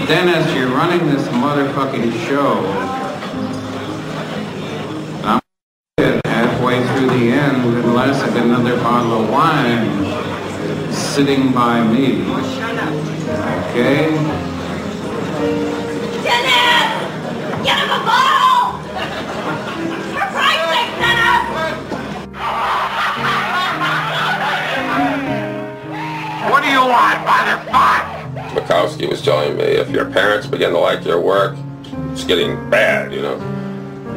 Dennis, you're running this motherfucking show. I'm halfway through the end unless I get another bottle of wine sitting by me. Okay? Dennis! Get him a bottle! For Christ's sake, Dennis! What do you want, motherfucker? Bukowski was telling me if your parents begin to like your work, it's getting bad, you know.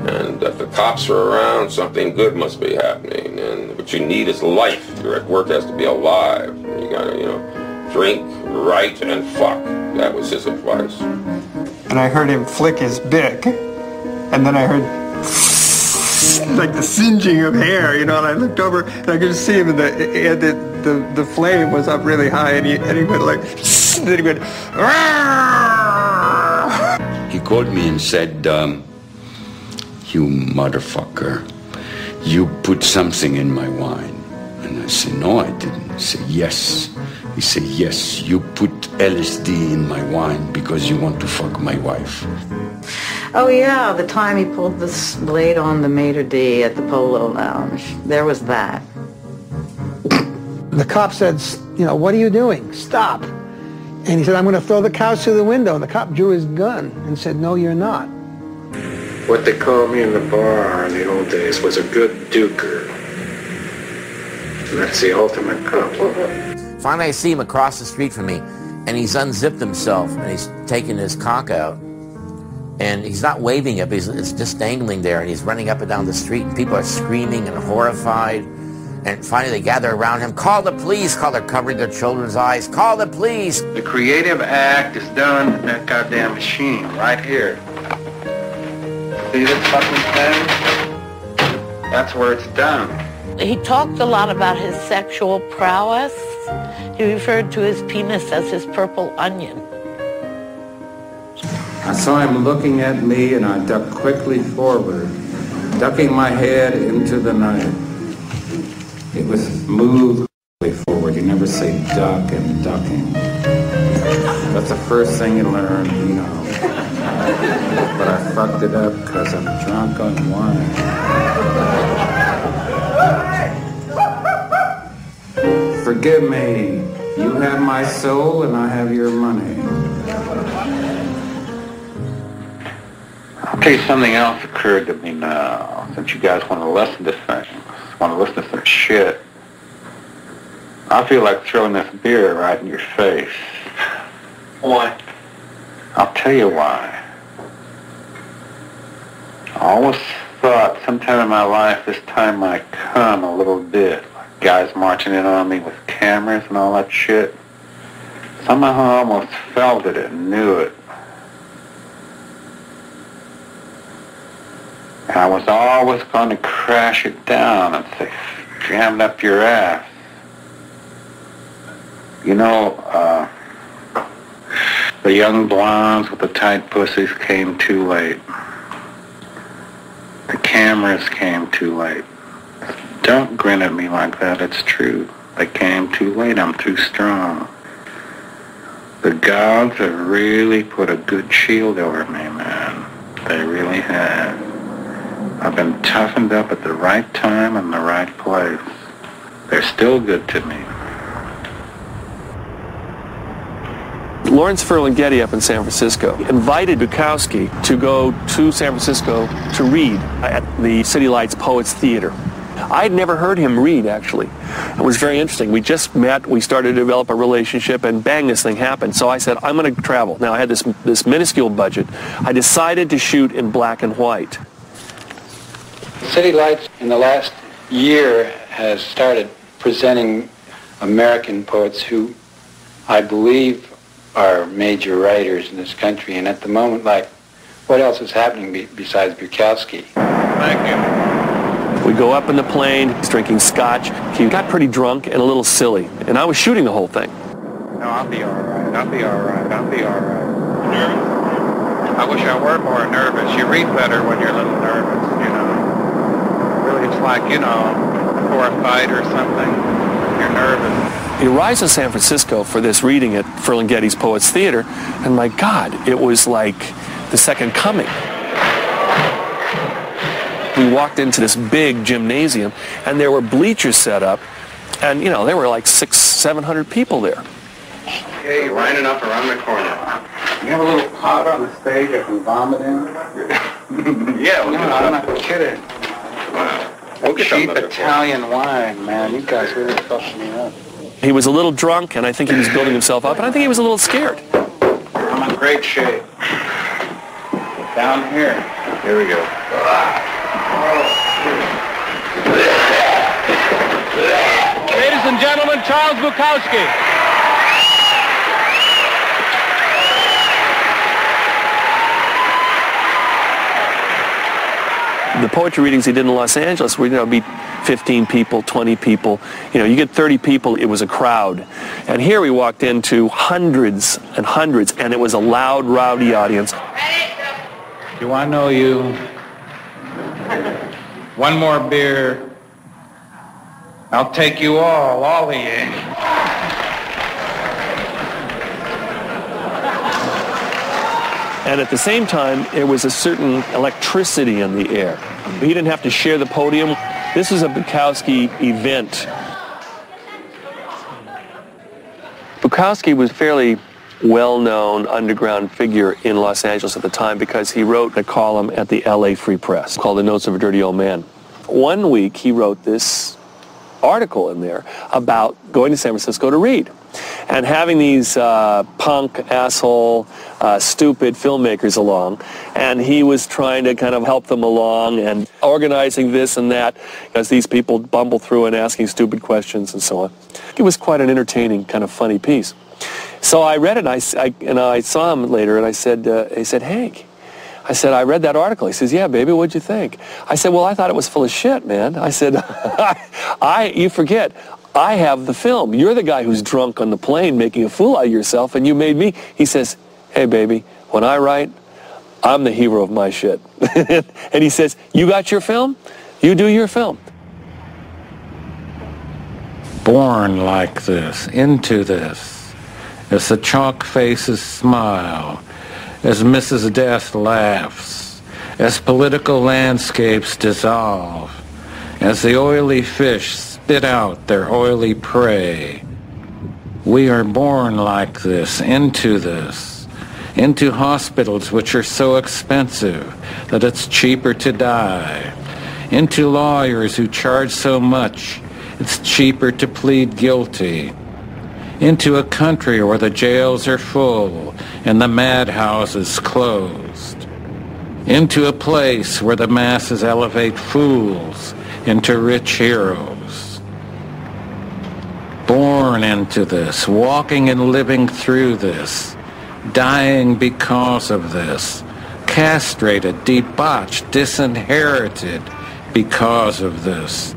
And if the cops are around, something good must be happening. And what you need is life. Your work has to be alive. You gotta, you know, drink, write, and fuck. That was his advice. And I heard him flick his bick. And then I heard like the singeing of hair, you know, and I looked over and I could see him and the flame was up really high and he went like, and then he went, he called me and said, you motherfucker, you put something in my wine. And I said, no, I didn't. He said, yes. He said, yes, you put LSD in my wine because you want to fuck my wife. Oh yeah, the time he pulled this blade on the maitre d' at the Polo Lounge. There was that. the cop said, you know, what are you doing? Stop. And he said, I'm going to throw the couch through the window. And the cop drew his gun and said, no, you're not. What they called me in the bar in the old days was a good duker. And that's the ultimate compliment. Finally, I see him across the street from me, and he's unzipped himself, and he's taking his cock out. And he's not waving it, but it's just dangling there, and he's running up and down the street, and people are screaming and horrified. And finally, they gather around him. Call the police! They're covering their children's eyes. Call the police! The creative act is done in that goddamn machine right here. See this fucking thing? That's where it's done. He talked a lot about his sexual prowess. He referred to his penis as his purple onion. I saw him looking at me and I ducked quickly forward, ducking my head into the night. It was move forward. You never say duck and ducking. That's the first thing you learn, you know. But I fucked it up because I'm drunk on wine. Forgive me. You have my soul and I have your money. I'll tell you something else occurred to me now, since you guys want to listen to things, want to listen to some shit. I feel like throwing this beer right in your face. Why? I'll tell you why. I always thought sometime in my life this time might come a little bit. Like guys marching in on me with cameras and all that shit. Somehow I almost felt it and knew it. And I was always going to crash it down and say, jam it up your ass. You know, the young blondes with the tight pussies came too late. The cameras came too late. Don't grin at me like that, it's true. They came too late, I'm too strong. The gods have really put a good shield over me, man. They really have. I've been toughened up at the right time and the right place. They're still good to me. Lawrence Ferlinghetti up in San Francisco invited Bukowski to go to San Francisco to read at the City Lights Poets Theater. I'd never heard him read, actually. It was very interesting. We just met, we started to develop a relationship, and bang, this thing happened. So I said, I'm going to travel. Now, I had this minuscule budget. I decided to shoot in black and white. City Lights in the last year has started presenting American poets who I believe are major writers in this country. And at the moment, like, what else is happening besides Bukowski? Thank you. We go up in the plane, he's drinking scotch. He got pretty drunk and a little silly. And I was shooting the whole thing. No, I'll be all right. I'll be all right. I'll be all right. Nervous? I wish I were more nervous. You read better when you're a little nervous, you know. Really, it's like, you know, before a fight or something, you're nervous. He arrives in San Francisco for this reading at Ferlinghetti's Poets Theater, and my God, it was like the second coming. We walked into this big gymnasium, and there were bleachers set up, and, you know, there were like 600-700 people there. Hey, you're lining up around the corner. You have a little pot on the stage I can vomit in? Yeah, well, No, I'm not kidding. Wow. We'll get Cheap another Italian wine, man. You guys really fucked me up. He was a little drunk, and I think he was building himself up, and I think he was a little scared. I'm in great shape. Down here. Here we go. Ladies and gentlemen, Charles Bukowski. The poetry readings he did in Los Angeles would, you know, be 15 people, 20 people. You know, you get 30 people, it was a crowd. And here we walked into hundreds and hundreds, and it was a loud, rowdy audience. Do I know you? One more beer. I'll take you all of you. And at the same time, there was a certain electricity in the air. He didn't have to share the podium. This was a Bukowski event. Bukowski was a fairly well-known underground figure in Los Angeles at the time because he wrote a column at the LA Free Press called The Notes of a Dirty Old Man. One week he wrote this article in there about going to San Francisco to read and having these punk, asshole, stupid filmmakers along, and he was trying to kind of help them along and organizing this and that as these people bumble through and asking stupid questions and so on. It was quite an entertaining, kind of funny piece. So I read it, and I saw him later, and I said, he said, Hank, I said, I read that article. He says, yeah, baby, what'd you think? I said, well, I thought it was full of shit, man. I said, you forget, I have the film. You're the guy who's drunk on the plane making a fool out of yourself, and you made me. He says, hey, baby, when I write, I'm the hero of my shit. And he says, you got your film? You do your film. Born like this, into this, as the chalk faces smile, as Mrs. Death laughs, as political landscapes dissolve, as the oily fish spit out their oily prey. We are born like this, into hospitals which are so expensive that it's cheaper to die, into lawyers who charge so much it's cheaper to plead guilty, into a country where the jails are full and the madhouses closed, into a place where the masses elevate fools into rich heroes. Born into this, walking and living through this, dying because of this, castrated, debauched, disinherited because of this.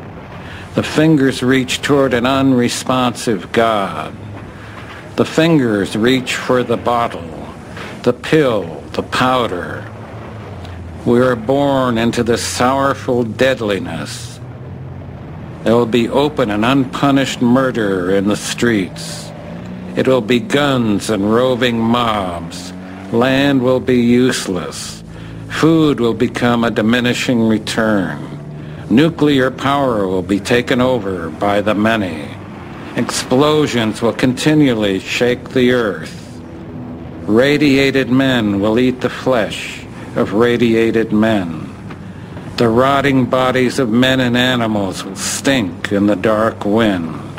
The fingers reach toward an unresponsive God. The fingers reach for the bottle, the pill, the powder. We are born into this sorrowful deadliness. There will be open and unpunished murder in the streets. It will be guns and roving mobs. Land will be useless. Food will become a diminishing return. Nuclear power will be taken over by the many. Explosions will continually shake the earth. Radiated men will eat the flesh of radiated men. The rotting bodies of men and animals will stink in the dark wind.